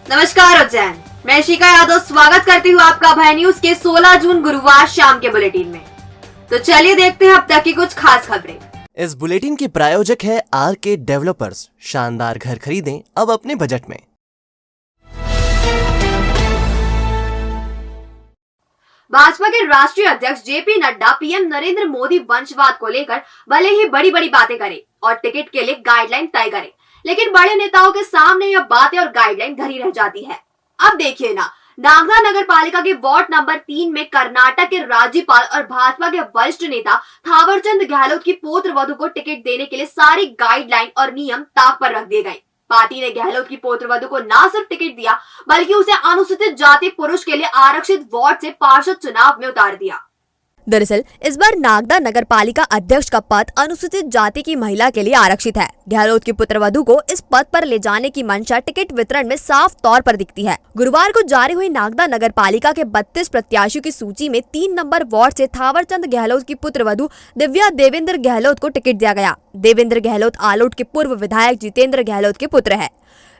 नमस्कार उज्जैन, मैं शिखा यादव स्वागत करती हूँ आपका भय न्यूज के 16 जून गुरुवार शाम के बुलेटिन में। तो चलिए देखते हैं अब तक की कुछ खास खबरें। इस बुलेटिन के प्रायोजक है आरके डेवलपर्स। शानदार घर खरीदें अब अपने बजट में। भाजपा के राष्ट्रीय अध्यक्ष जेपी नड्डा पीएम नरेंद्र मोदी वंशवाद को लेकर भले ही बड़ी बड़ी बातें करें और टिकट के लिए गाइडलाइन तय करें, लेकिन बड़े नेताओं के सामने यह बातें और गाइडलाइन धरी रह जाती है। अब देखिए ना, नागदा नगर पालिका के वार्ड नंबर 3 में कर्नाटक के राज्यपाल और भाजपा के वरिष्ठ नेता थावरचंद गहलोत की पुत्र वधू को टिकट देने के लिए सारी गाइडलाइन और नियम ताक पर रख दिए गए। पार्टी ने गहलोत की पुत्र वधू को न सिर्फ टिकट दिया, बल्कि उसे अनुसूचित जाति पुरुष के लिए आरक्षित वार्ड से पार्षद चुनाव में उतार दिया। दरअसल इस बार नागदा नगर पालिका अध्यक्ष का पद अनुसूचित जाति की महिला के लिए आरक्षित है। गहलोत की पुत्रवधू को इस पद पर ले जाने की मंशा टिकट वितरण में साफ तौर पर दिखती है। गुरुवार को जारी हुई नागदा नगर पालिका के 32 प्रत्याशियों की सूची में 3 नंबर वार्ड से थावरचंद गहलोत की पुत्रवधू दिव्या देवेंद्र गहलोत को टिकट दिया गया। देवेंद्र गहलोत आलोट के पूर्व विधायक जितेंद्र गहलोत के पुत्र है।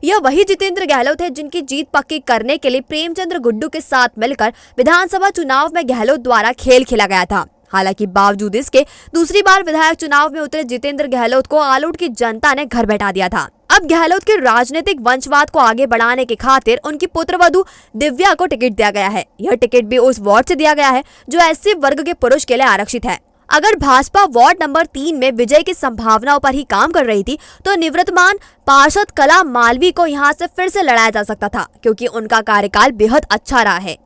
यह वही जितेंद्र गहलोत है जिनकी जीत पक्की करने के लिए प्रेमचंद्र गुड्डू के साथ मिलकर विधानसभा चुनाव में गहलोत द्वारा खेल खेला गया था। हालांकि बावजूद इसके दूसरी बार विधायक चुनाव में उतरे जितेंद्र गहलोत को आलोट की जनता ने घर बैठा दिया था। अब गहलोत के राजनीतिक वंशवाद को आगे बढ़ाने की खातिर उनकी पुत्रवधू दिव्या को टिकट दिया गया है। यह टिकट भी उस वार्ड से दिया गया है जो एससी वर्ग के पुरुष के लिए आरक्षित है। अगर भाजपा वार्ड नंबर 3 में विजय की संभावनाओं पर ही काम कर रही थी तो निवृत्तमान पार्षद कला मालवी को यहां से फिर से लड़ाया जा सकता था, क्योंकि उनका कार्यकाल बेहद अच्छा रहा है।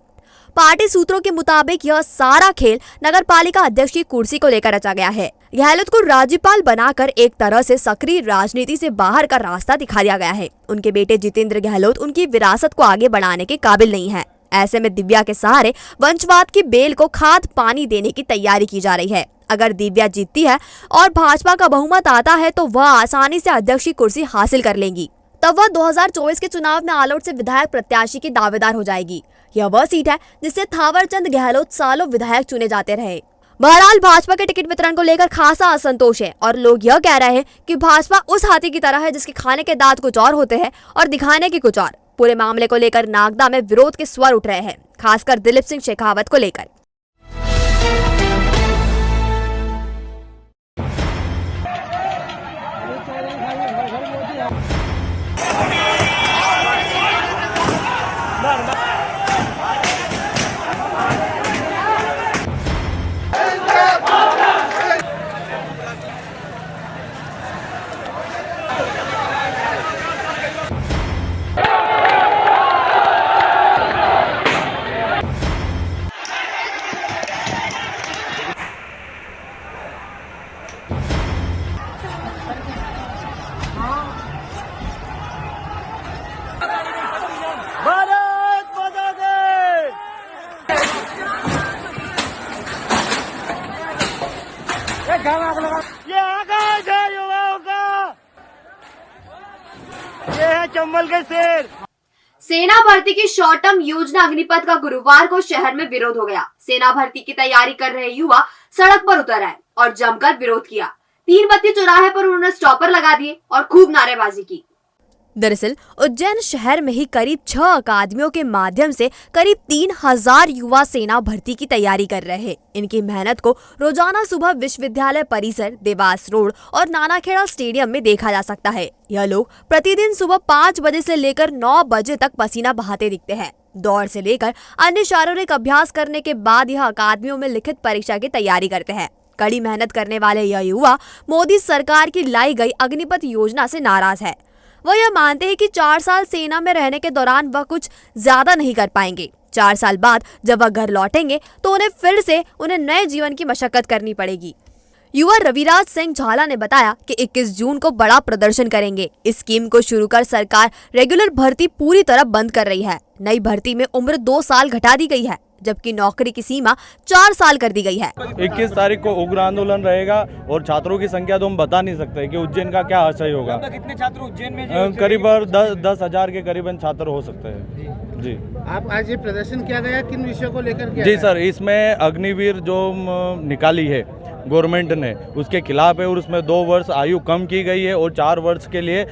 पार्टी सूत्रों के मुताबिक यह सारा खेल नगर पालिका अध्यक्ष की कुर्सी को लेकर रचा गया है। गहलोत को राज्यपाल बनाकर एक तरह से सक्रिय राजनीति से बाहर का रास्ता दिखा दिया गया है। उनके बेटे जितेंद्र गहलोत उनकी विरासत को आगे बढ़ाने के काबिल नहीं है। ऐसे में दिव्या के सहारे वंशवाद की बेल को खाद पानी देने की तैयारी की जा रही है। अगर दिव्या जीतती है और भाजपा का बहुमत आता है तो वह आसानी से अध्यक्ष की कुर्सी हासिल कर लेंगी। तब वह 2024 के चुनाव में आलोट से विधायक प्रत्याशी की दावेदार हो जाएगी। यह वह सीट है जिससे थावरचंद गहलोत सालों विधायक चुने जाते रहे। बहरहाल भाजपा के टिकट वितरण को लेकर खासा असंतोष है और लोग यह कह रहे हैं कि भाजपा उस हाथी की तरह है जिसके खाने के दांत कुछ और होते हैं और दिखाने के कुछ और। पूरे मामले को लेकर नागदा में विरोध के स्वर उठ रहे हैं, खासकर दिलीप सिंह शेखावत को लेकर। ये आकाश है युवाओं का, ये है चंबल के शेर। सेना भर्ती की शॉर्ट टर्म योजना अग्निपथ का गुरुवार को शहर में विरोध हो गया। सेना भर्ती की तैयारी कर रहे युवा सड़क पर उतर आए और जमकर विरोध किया। 3 बत्ती चौराहे पर उन्होंने स्टॉपर लगा दिए और खूब नारेबाजी की। दरअसल उज्जैन शहर में ही करीब 6 अकादमियों के माध्यम से करीब 3000 युवा सेना भर्ती की तैयारी कर रहे हैं। इनकी मेहनत को रोजाना सुबह विश्वविद्यालय परिसर, देवास रोड और नानाखेड़ा स्टेडियम में देखा जा सकता है। यह लोग प्रतिदिन सुबह 5 बजे से लेकर 9 बजे तक पसीना बहाते दिखते हैं। दौड़ से लेकर अन्य शारीरिक अभ्यास करने के बाद यह अकादमियों में लिखित परीक्षा की तैयारी करते हैं। कड़ी मेहनत करने वाले यह युवा मोदी सरकार की लाई गई अग्निपथ योजना से नाराज है। वह यह मानते हैं कि 4 साल सेना में रहने के दौरान वह कुछ ज्यादा नहीं कर पाएंगे। 4 साल बाद जब वह घर लौटेंगे तो उन्हें नए जीवन की मशक्कत करनी पड़ेगी। युवा रविराज सिंह झाला ने बताया कि 21 जून को बड़ा प्रदर्शन करेंगे। इस स्कीम को शुरू कर सरकार रेगुलर भर्ती पूरी तरह बंद कर रही है। नई भर्ती में उम्र 2 साल घटा दी गई है, जबकि नौकरी की सीमा 4 साल कर दी गई है। 21 तारीख को उग्र आंदोलन रहेगा और छात्रों की संख्या तो हम बता नहीं सकते कि उज्जैन का क्या आशय होगा। कितने छात्र उज्जैन में? करीब 10,000 के करीबन छात्र हो सकते हैं। जी, आप आज ये प्रदर्शन किया गया किन विषयों को लेकर? जी सर, इसमें अग्निवीर जो निकाली है गवर्नमेंट ने उसके खिलाफ है और उसमें 2 वर्ष आयु कम की गई है और 4 वर्ष के लिए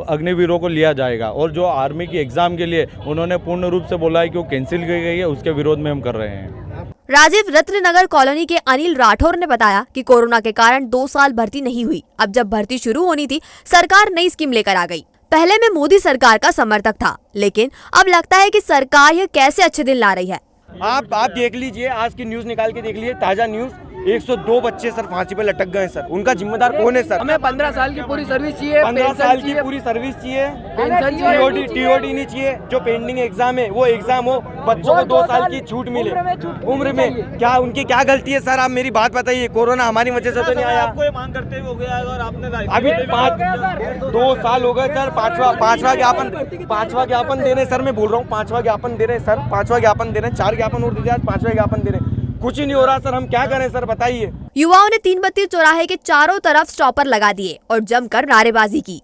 अग्निवीरों को लिया जाएगा। और जो आर्मी की एग्ज़ाम के लिए उन्होंने पूर्ण रूप से बोला है कि वो कैंसिल की गई है, उसके विरोध में हम कर रहे हैं। राजीव रत्न नगर कॉलोनी के अनिल राठौर ने बताया कि कोरोना के कारण 2 साल भर्ती नहीं हुई। अब जब भर्ती शुरू होनी थी, सरकार नई स्कीम लेकर आ गई। पहले मैं मोदी सरकार का समर्थक था, लेकिन अब लगता है कि सरकार यह कैसे अच्छे दिन ला रही है। आप देख लीजिए, आज की न्यूज निकाल के देख लीजिए, ताजा न्यूज 102 बच्चे सर फांसी पे लटक गए सर। उनका जिम्मेदार कौन है सर? हमें 15 साल की पूरी सर्विस चाहिए, 15 साल की पूरी सर्विस चाहिए, पेंशन चाहिए, टीओडी नहीं चाहिए। जो पेंडिंग एग्जाम है वो एग्जाम हो, बच्चों को 2 साल की छूट मिले उम्र में। क्या उनकी क्या गलती है सर? आप मेरी बात बताइए। कोरोना हमारी वजह से तो नहीं आया। आपको ये मांग करते हुए हो गया और आपने अभी 2 साल हो गए सर। पांचवा ज्ञापन दे रहे सर। मैं बोल रहा हूँ 5वां ज्ञापन दे रहे सर। 5वां ज्ञापन दे रहे हैं, 4 ज्ञापन और दे दिया, आज 5वां ज्ञापन दे रहे हैं। कुछ ही नहीं हो रहा सर। हम क्या करें सर, बताइए। युवाओं ने 3 बत्ती चौराहे के चारों तरफ स्टॉपर लगा दिए और जमकर नारेबाजी की।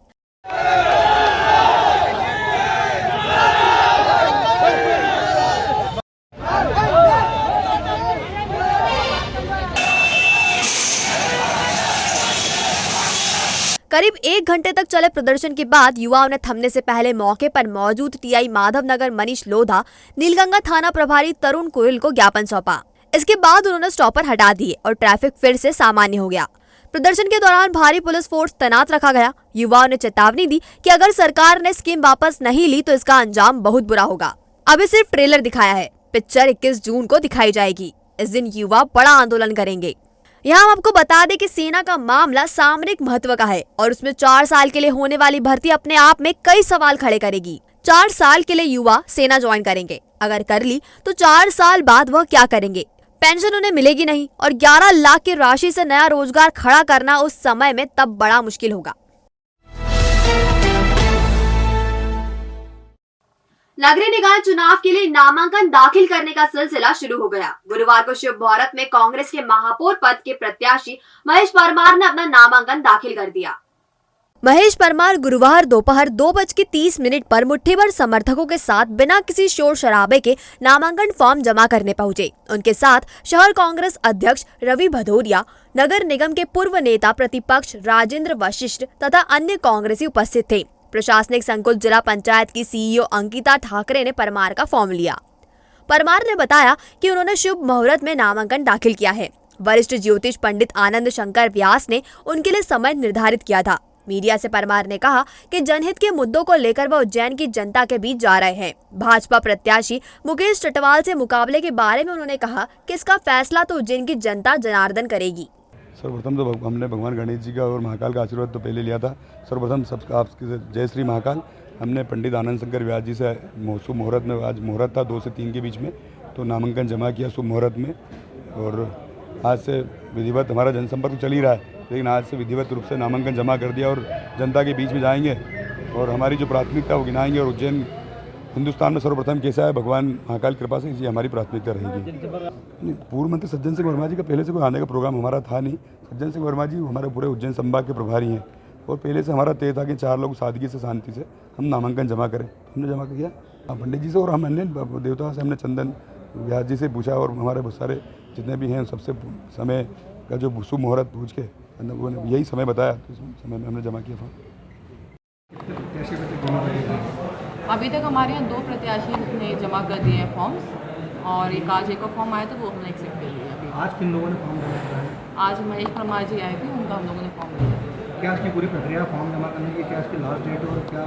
करीब 1 घंटे तक चले प्रदर्शन के बाद युवाओं ने थमने से पहले मौके पर मौजूद टीआई माधव नगर मनीष लोधा, नीलगंगा थाना प्रभारी तरुण कोयल को ज्ञापन सौंपा। इसके बाद उन्होंने स्टॉपर हटा दिए और ट्रैफिक फिर से सामान्य हो गया। प्रदर्शन के दौरान भारी पुलिस फोर्स तैनात रखा गया। युवाओं ने चेतावनी दी कि अगर सरकार ने स्कीम वापस नहीं ली तो इसका अंजाम बहुत बुरा होगा। अभी सिर्फ ट्रेलर दिखाया है, पिक्चर 21 जून को दिखाई जाएगी। इस दिन युवा बड़ा आंदोलन करेंगे। यहाँ हम आपको बता दें कि सेना का मामला सामरिक महत्व का है और उसमें 4 साल के लिए होने वाली भर्ती अपने आप में कई सवाल खड़े करेगी। 4 साल के लिए युवा सेना ज्वाइन करेंगे, अगर कर ली तो 4 साल बाद वह क्या करेंगे? पेंशन उन्हें मिलेगी नहीं और 11 लाख की राशि से नया रोजगार खड़ा करना उस समय में तब बड़ा मुश्किल होगा। नगरीय निकाय चुनाव के लिए नामांकन दाखिल करने का सिलसिला शुरू हो गया। गुरुवार को शिव मुहूर्त में कांग्रेस के महापौर पद के प्रत्याशी महेश परमार ने अपना नामांकन दाखिल कर दिया। महेश परमार गुरुवार दोपहर 2:30 पर मुट्ठीभर समर्थकों के साथ बिना किसी शोर शराबे के नामांकन फॉर्म जमा करने पहुंचे। उनके साथ शहर कांग्रेस अध्यक्ष रवि भदौरिया, नगर निगम के पूर्व नेता प्रतिपक्ष राजेंद्र वशिष्ठ तथा अन्य कांग्रेसी उपस्थित थे। प्रशासनिक संकुल जिला पंचायत की सीईओ अंकिता ठाकरे ने परमार का फॉर्म लिया। परमार ने बताया कि उन्होंने शुभ मुहूर्त में नामांकन दाखिल किया है। वरिष्ठ ज्योतिष पंडित आनंद शंकर व्यास ने उनके लिए समय निर्धारित किया था। मीडिया से परमार ने कहा कि जनहित के मुद्दों को लेकर वह उज्जैन की जनता के बीच जा रहे हैं। भाजपा प्रत्याशी मुकेश चटवाल से मुकाबले के बारे में उन्होंने कहा कि इसका फैसला तो उज्जैन की जनता जनार्दन करेगी। सर्वप्रथम तो हमने भगवान गणेश जी का और महाकाल का आशीर्वाद तो पहले लिया था। सर्वप्रथम सबका आपके जय श्री महाकाल। हमने पंडित आनंद शंकर व्यास जी से शुभ मुहूर्त में, आज मुहूर्त था 2 से 3 के बीच में, तो नामांकन जमा किया शुभ मुहूर्त में। और आज से विधिवत हमारा जनसंपर्क चल ही रहा है, लेकिन आज से विधिवत रूप से नामांकन जमा कर दिया और जनता के बीच में जाएंगे और हमारी जो प्राथमिकता वो गिनाएंगे। और उज्जैन हिंदुस्तान में सर्वप्रथम कैसा है, भगवान महाकाल कृपा से ये हमारी प्राथमिकता रहेगी। पूर्व मंत्री सज्जन सिंह वर्मा जी का पहले से कोई आने का प्रोग्राम हमारा था नहीं। सज्जन सिंह वर्मा जी हमारे पूरे उज्जैन संभाग के प्रभारी हैं और पहले से हमारा तय था कि 4 लोग सादगी से, शांति से हम नामांकन जमा करें। हमने जमा किया पंडित जी से और हम अन्य देवताओं से हमने चंदन व्यास जी से पूछा और हमारे बहुत सारे जितने भी हैं सबसे समय का जो शुभ मुहूर्त पूछ के यही समय बताया, तो समय में हमने जमा किया फॉर्म। अभी तक हमारे यहाँ 2 प्रत्याशी ने जमा कर दिए हैं फॉर्म्स और एक आज एक और फॉर्म आया था वो हमने एक्सेप्ट कर लिया। अभी आज किन लोगों ने फॉर्म जमा किया? आज महेश परमार जी आए थे, उनका हम लोगों ने फॉर्म लिया। क्या इसकी पूरी प्रक्रिया फॉर्म जमा करने की, क्या इसकी लास्ट डेट और क्या?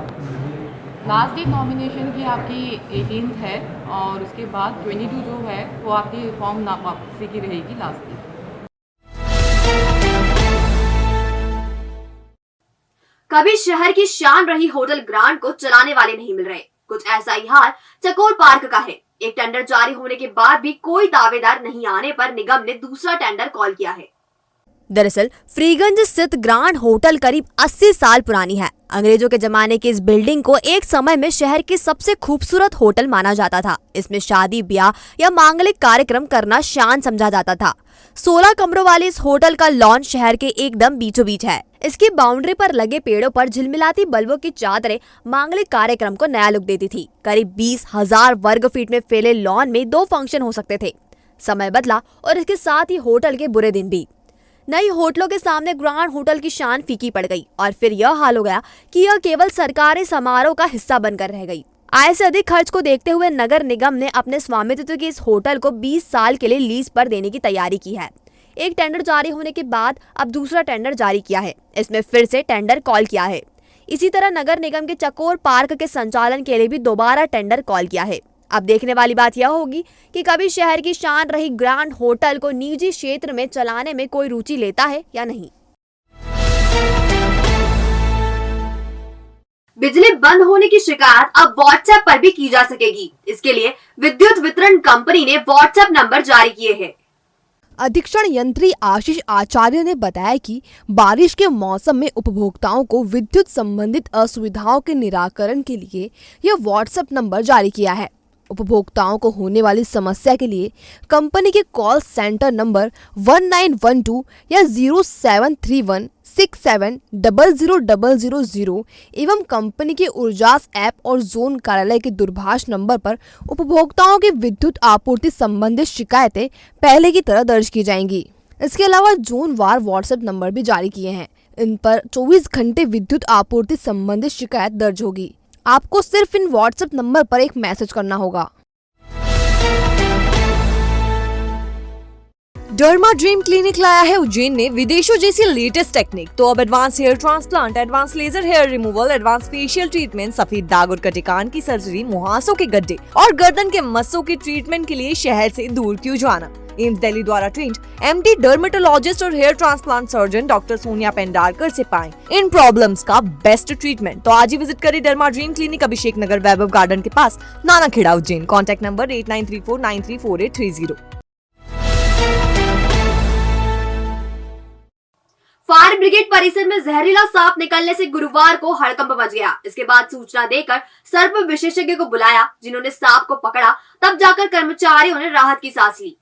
लास्ट डेट नॉमिनेशन की आपकी 18th है और उसके बाद 22 जो है वो आपकी फॉर्म वापसी की रहेगी लास्ट डेट। कभी शहर की शान रही होटल ग्रांड को चलाने वाले नहीं मिल रहे। कुछ ऐसा ही हाल चकोर पार्क का है। एक टेंडर जारी होने के बाद भी कोई दावेदार नहीं आने पर निगम ने दूसरा टेंडर कॉल किया है। दरअसल फ्रीगंज स्थित ग्रांड होटल करीब 80 साल पुरानी है। अंग्रेजों के जमाने की इस बिल्डिंग को एक समय में शहर की सबसे खूबसूरत होटल माना जाता था। इसमें शादी, ब्याह या मांगलिक कार्यक्रम करना शान समझा जाता था। 16 कमरों वाले इस होटल का लॉन शहर के एकदम बीचों बीच है। इसकी बाउंड्री पर लगे पेड़ों पर झिलमिलाती बल्बों की चादरें मांगलिक कार्यक्रम को नया लुक देती थी। करीब 20,000 वर्ग फीट में फैले लॉन में 2 फंक्शन हो सकते थे। समय बदला और इसके साथ ही होटल के बुरे दिन भी। नई होटलों के सामने ग्रैंड होटल की शान फीकी पड़ गई और फिर यह हाल हो गया कि यह केवल सरकारी समारोह का हिस्सा बनकर रह गई। आय से अधिक खर्च को देखते हुए नगर निगम ने अपने स्वामित्व के इस होटल को 20 साल के लिए लीज पर देने की तैयारी की है। एक टेंडर जारी होने के बाद अब दूसरा टेंडर जारी किया है। इसमें फिर से टेंडर कॉल किया है। इसी तरह नगर निगम के चकोर पार्क के संचालन के लिए भी दोबारा टेंडर कॉल किया है। अब देखने वाली बात यह होगी कि कभी शहर की शान रही ग्रैंड होटल को निजी क्षेत्र में चलाने में कोई रुचि लेता है या नहीं। बिजली बंद होने की शिकायत अब व्हाट्सएप पर भी की जा सकेगी। इसके लिए विद्युत वितरण कंपनी ने व्हाट्सएप नंबर जारी किए हैं। अधीक्षण यंत्री आशीष आचार्य ने बताया कि बारिश के मौसम में उपभोक्ताओं को विद्युत संबंधित असुविधाओं के निराकरण के लिए यह व्हाट्सएप नंबर जारी किया है। उपभोक्ताओं को होने वाली समस्या के लिए कंपनी के कॉल सेंटर नंबर 1912 या 0731670000 एवं कंपनी के ऊर्जास ऐप और जोन कार्यालय के दूरभाष नंबर पर उपभोक्ताओं की विद्युत आपूर्ति संबंधित शिकायतें पहले की तरह दर्ज की जाएंगी। इसके अलावा जोन वार व्हाट्सएप नंबर भी जारी किए हैं। इन पर 24 घंटे विद्युत आपूर्ति संबंधित शिकायत दर्ज होगी। आपको सिर्फ इन व्हाट्सएप नंबर पर एक मैसेज करना होगा। डर्मा ड्रीम क्लिनिक लाया है उज्जैन ने विदेशों जैसी लेटेस्ट टेक्निक। तो अब advance hair transplant, advance laser hair removal, advance facial treatment, सफेद दाग और कटिकान की सर्जरी, मुहासों के गड्ढे और गर्दन के मस्सों के ट्रीटमेंट के लिए शहर से दूर क्यों जाना। एम्स दिल्ली द्वारा ट्रेंड एमडी डर्मेटोलॉजिस्ट और hair transplant surgeon doctor Sonia Pendarkar से पाएं इन प्रॉब्लम्स का बेस्ट ट्रीटमेंट। तो आज ही विजिट करें derma dream clinic, Abhishek Nagar, Vaibhav garden के पास, Nanakheda, Ujjain. Contact number 8934934830। Fire brigade परिसर में जहरीला सांप निकलने से गुरुवार को हड़कंप मच गया। इसके बाद सूचना देकर सर्प विशेषज्ञ को बुलाया, जिन्होंने सांप को पकड़ा। तब जाकर कर्मचारियों ने राहत की सांस ली।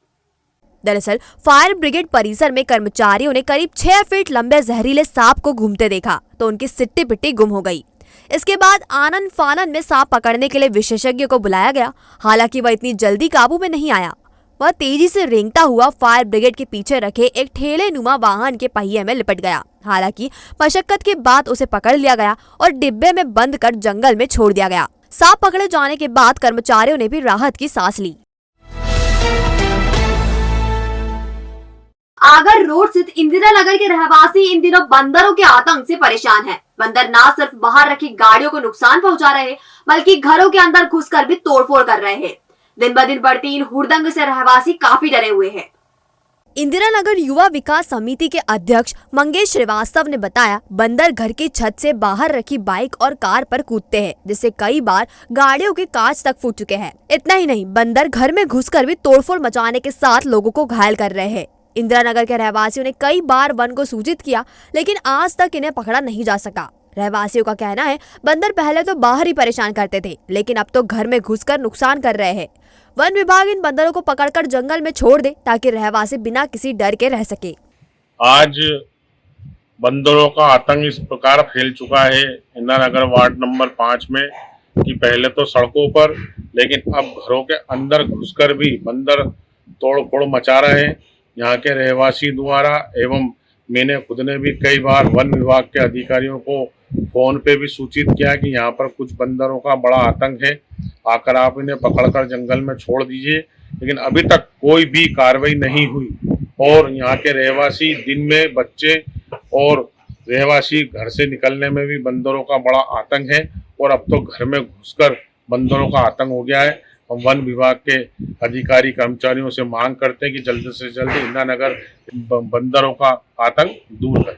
दरअसल फायर ब्रिगेड परिसर में कर्मचारियों ने करीब 6 फीट लंबे जहरीले सांप को घूमते देखा तो उनकी सिट्टी पिट्टी गुम हो गई। इसके बाद आनन फानन में सांप पकड़ने के लिए विशेषज्ञ को बुलाया गया। हालांकि वह इतनी जल्दी काबू में नहीं आया। वह तेजी से रेंगता हुआ फायर ब्रिगेड के पीछे रखे एक ठेले नुमा वाहन के पहिए में लिपट गया। हालांकि मशक्कत के बाद उसे पकड़ लिया गया और डिब्बे में बंद कर जंगल में छोड़ दिया गया। सांप पकड़े जाने के बाद कर्मचारियों ने भी राहत की सांस ली। आगर रोड स्थित इंदिरा नगर के रहवासी इन दिनों बंदरों के आतंक से परेशान हैं। बंदर न सिर्फ बाहर रखी गाड़ियों को नुकसान पहुंचा रहे हैं, बल्कि घरों के अंदर घुसकर भी तोड़फोड़ कर रहे हैं। दिन ब दिन बढ़ती इन हुड़दंग से रहवासी काफी डरे हुए हैं। इंदिरा नगर युवा विकास समिति के अध्यक्ष मंगेश श्रीवास्तव ने बताया, बंदर घर की छत से बाहर रखी बाइक और कार पर कूदते हैं, जिससे कई बार गाड़ियों के कांच तक फूट चुके हैं। इतना ही नहीं, बंदर घर में घुसकर भी तोड़फोड़ मचाने के साथ लोगों को घायल कर रहे हैं। इंदिरा नगर के रहवासियों ने कई बार वन को सूचित किया, लेकिन आज तक इन्हें पकड़ा नहीं जा सका। रहवासियों का कहना है, बंदर पहले तो बाहर ही परेशान करते थे, लेकिन अब तो घर में घुसकर नुकसान कर रहे हैं। वन विभाग इन बंदरों को पकड़कर जंगल में छोड़ दे, ताकि रहवासी बिना किसी डर के रह सके। आज बंदरों का आतंक इस प्रकार फैल चुका है इंदिरा नगर वार्ड नंबर 5 में कि पहले तो सड़कों पर, लेकिन अब घरों के अंदर घुसकर भी बंदर तोड़-फोड़ मचा रहे हैं। यहाँ के रहवासी द्वारा एवं मैंने खुद ने भी कई बार वन विभाग के अधिकारियों को फोन पे भी सूचित किया कि यहाँ पर कुछ बंदरों का बड़ा आतंक है, आकर आप इन्हें पकड़कर जंगल में छोड़ दीजिए, लेकिन अभी तक कोई भी कार्रवाई नहीं हुई। और यहाँ के रहवासी, दिन में बच्चे और रहवासी घर से निकलने में भी बंदरों का बड़ा आतंक है और अब तो घर में घुसकर बंदरों का आतंक हो गया है। हम वन विभाग के अधिकारी कर्मचारियों से मांग करते हैं कि जल्द से जल्द इंदिरा नगर बंदरों का आतंक दूर करें।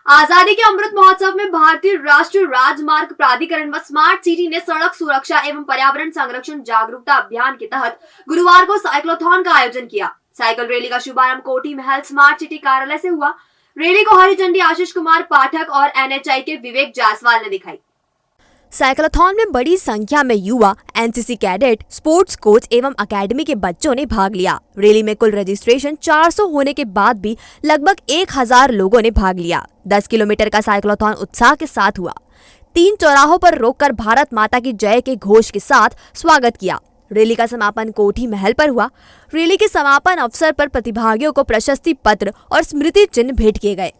आजादी के अमृत महोत्सव में भारतीय राष्ट्रीय राजमार्ग प्राधिकरण व स्मार्ट सिटी ने सड़क सुरक्षा एवं पर्यावरण संरक्षण जागरूकता अभियान के तहत गुरुवार को साइक्लोथॉन का आयोजन किया। साइकिल रैली का शुभारंभ कोठी महल स्मार्ट सिटी कार्यालय से हुआ। रैली को हरी झंडी आशीष कुमार पाठक और एनएचआई के विवेक जायसवाल ने दिखाई। साइक्लोथॉन में बड़ी संख्या में युवा, एनसीसी कैडेट, स्पोर्ट्स कोच एवं अकेडमी के बच्चों ने भाग लिया। रैली में कुल रजिस्ट्रेशन 400 होने के बाद भी लगभग 1000 लोगों ने भाग लिया। 10 किलोमीटर का साइक्लोथॉन उत्साह के साथ हुआ। 3 चौराहों पर रोककर भारत माता की जय के घोष के साथ स्वागत किया। रैली का समापन कोठी महल पर हुआ। रैली के समापन अवसर पर प्रतिभागियों को प्रशस्ति पत्र और स्मृति चिन्ह भेंट किए गए।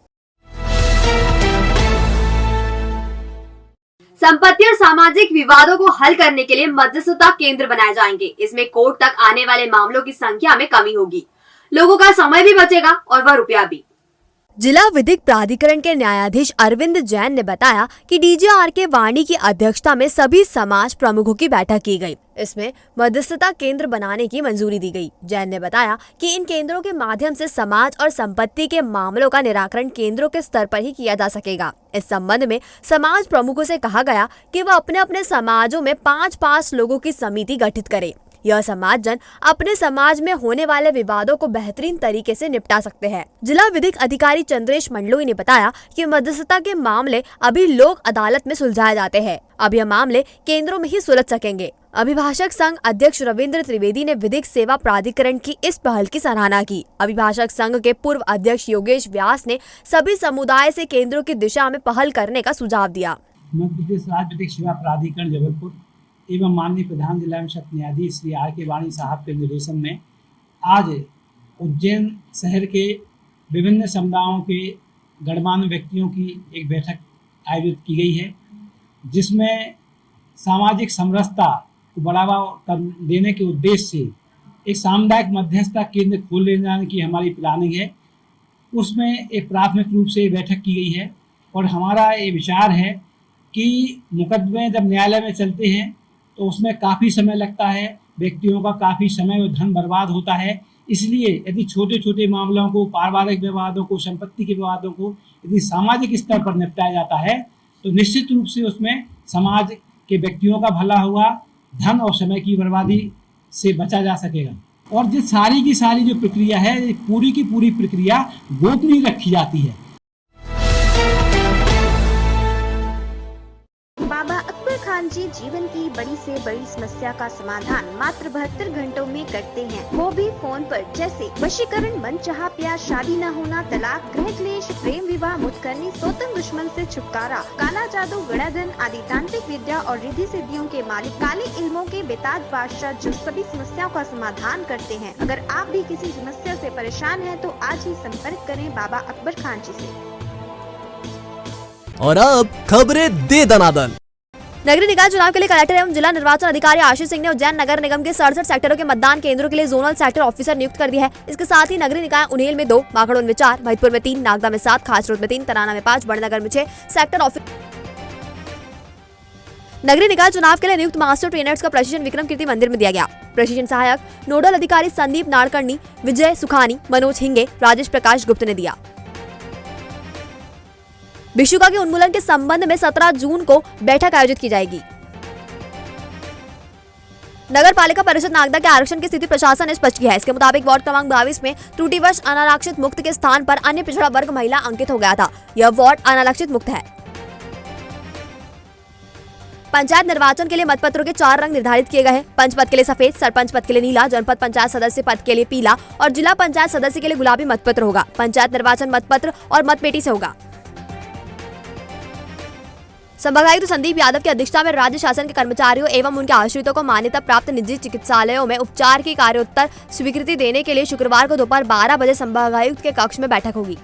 संपत्ति और सामाजिक विवादों को हल करने के लिए मध्यस्थता केंद्र बनाए जाएंगे। इसमें कोर्ट तक आने वाले मामलों की संख्या में कमी होगी, लोगों का समय भी बचेगा और वह रुपया भी। जिला विधिक प्राधिकरण के न्यायाधीश अरविंद जैन ने बताया कि DGRK वाणी की अध्यक्षता में सभी समाज प्रमुखों की बैठक की गई। इसमें मध्यस्थता केंद्र बनाने की मंजूरी दी गई। जैन ने बताया कि इन केंद्रों के माध्यम से समाज और संपत्ति के मामलों का निराकरण केंद्रों के स्तर पर ही किया जा सकेगा। इस संबंध में समाज प्रमुखों से कहा गया कि वह अपने अपने समाजों में 5-5 लोगों की समिति गठित करें। यह समाज जन अपने समाज में होने वाले विवादों को बेहतरीन तरीके से निपटा सकते हैं। जिला विधिक अधिकारी चंद्रेश मंडलोई ने बताया कि मध्यस्थता के मामले अभी लोक अदालत में सुलझाए जाते हैं। अब यह मामले केंद्रों में ही सुलझ सकेंगे। अभिभाषक संघ अध्यक्ष रविंद्र त्रिवेदी ने विधिक सेवा प्राधिकरण की इस पहल की सराहना की। अभिभाषक संघ के पूर्व अध्यक्ष योगेश व्यास ने सभी समुदाय से केंद्रों की दिशा में पहल करने का सुझाव दिया। मध्य प्रदेश राज्य विधिक सेवा प्राधिकरण जबलपुर एवं माननीय प्रधान जिला एवं सत्र न्यायाधीश श्री RK वाणी साहब के निर्देशन में आज उज्जैन शहर के विभिन्न समुदायों के गणमान्य व्यक्तियों की एक बैठक आयोजित की गई है, जिसमें सामाजिक समरसता को बढ़ावा देने के उद्देश्य से एक सामुदायिक मध्यस्थता केंद्र खोल ले जाने की हमारी प्लानिंग है। उसमें एक प्राथमिक रूप से बैठक की गई है और हमारा ये विचार है कि मुकदमे जब न्यायालय में चलते हैं तो उसमें काफ़ी समय लगता है, व्यक्तियों का काफ़ी समय और धन बर्बाद होता है। इसलिए यदि छोटे छोटे मामलों को, पारिवारिक विवादों को, संपत्ति के विवादों को यदि सामाजिक स्तर पर निपटाया जाता है तो निश्चित रूप से उसमें समाज के व्यक्तियों का भला हुआ, धन और समय की बर्बादी से बचा जा सकेगा। और जो सारी की सारी जो प्रक्रिया है, पूरी की पूरी प्रक्रिया गोपनीय रखी जाती है। बाबा अकबर खान जी जीवन की बड़ी से बड़ी समस्या का समाधान मात्र 72 घंटों में करते हैं, वो भी फोन पर। जैसे वशीकरण, मनचाहा प्यार, शादी न होना, तलाक, गृह क्लेश, प्रेम विवाह, मुतकरनी, सोतन दुश्मन से छुटकारा, काला जादू, गड़ाधन आदि तांत्रिक विद्या और रिद्धि सिद्धियों के मालिक काले इल्मों के बेताज बादशाह जो सभी समस्याओं का समाधान करते हैं। अगर आप भी किसी समस्या से परेशान हैं तो आज ही संपर्क करें बाबा अकबर खान जी से। और अब खबरें दे दनादन। नगरीय निकाय चुनाव के लिए कलेक्टर एवं जिला निर्वाचन अधिकारी आशीष सिंह ने उज्जैन नगर निगम के 67 सेक्टरों के मतदान केंद्रों के लिए जोनल सेक्टर ऑफिसर नियुक्त कर दिया है। इसके साथ ही नगरीय निकाय उन्हेल में 2, माखड़ोन में 4, महिदपुर में 3, नागदा में 7, खासरोड में 3, तराना में 5, बड़नगर में 6 सेक्टर ऑफिसर। नगरीय निकाय चुनाव के लिए नियुक्त मास्टर ट्रेनर्स का प्रशिक्षण विक्रम कीर्ति मंदिर में दिया गया। प्रशिक्षण सहायक नोडल अधिकारी संदीप नाड़कर्णी, विजय सुखानी, मनोज हिंगे, राजेश प्रकाश गुप्त ने दिया। भिक्षुका के उन्मूलन के संबंध में 17 जून को बैठक आयोजित की जाएगी। नगर पालिका परिषद नागदा के आरक्षण की स्थिति प्रशासन ने स्पष्ट की है। इसके मुताबिक वार्ड क्रमांक 22 में त्रुटिवश अनारक्षित मुक्त के स्थान पर अन्य पिछड़ा वर्ग महिला अंकित हो गया था। यह वार्ड अनारक्षित मुक्त है। पंचायत निर्वाचन के लिए मतपत्रों के 4 रंग निर्धारित किए गए हैं। पंच पद के लिए सफेद, सरपंच पद के लिए नीला, जनपद पंचायत सदस्य पद के लिए पीला और जिला पंचायत सदस्य के लिए गुलाबी मतपत्र होगा। पंचायत निर्वाचन मतपत्र और मतपेटी से होगा। संभागायुक्त संदीप यादव की अध्यक्षता में राज्य शासन के कर्मचारियों एवं उनके आश्रितों को मान्यता प्राप्त निजी चिकित्सालयों में उपचार की कार्योत्तर स्वीकृति देने के लिए शुक्रवार को दोपहर 12 बजे संभागायुक्त के कक्ष में बैठक होगी।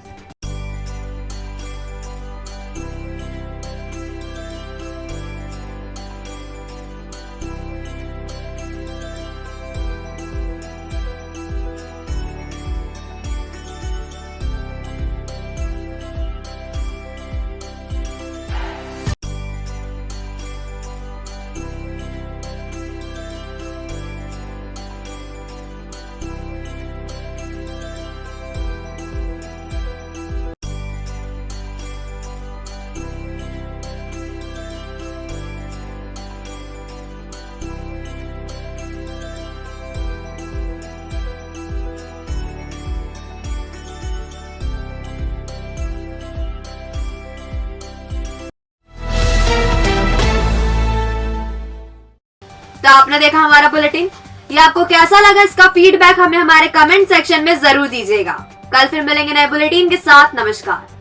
तो आपने देखा हमारा बुलेटिन, ये आपको कैसा लगा इसका फीडबैक हमें हमारे कमेंट सेक्शन में जरूर दीजिएगा। कल फिर मिलेंगे नए बुलेटिन के साथ। नमस्कार।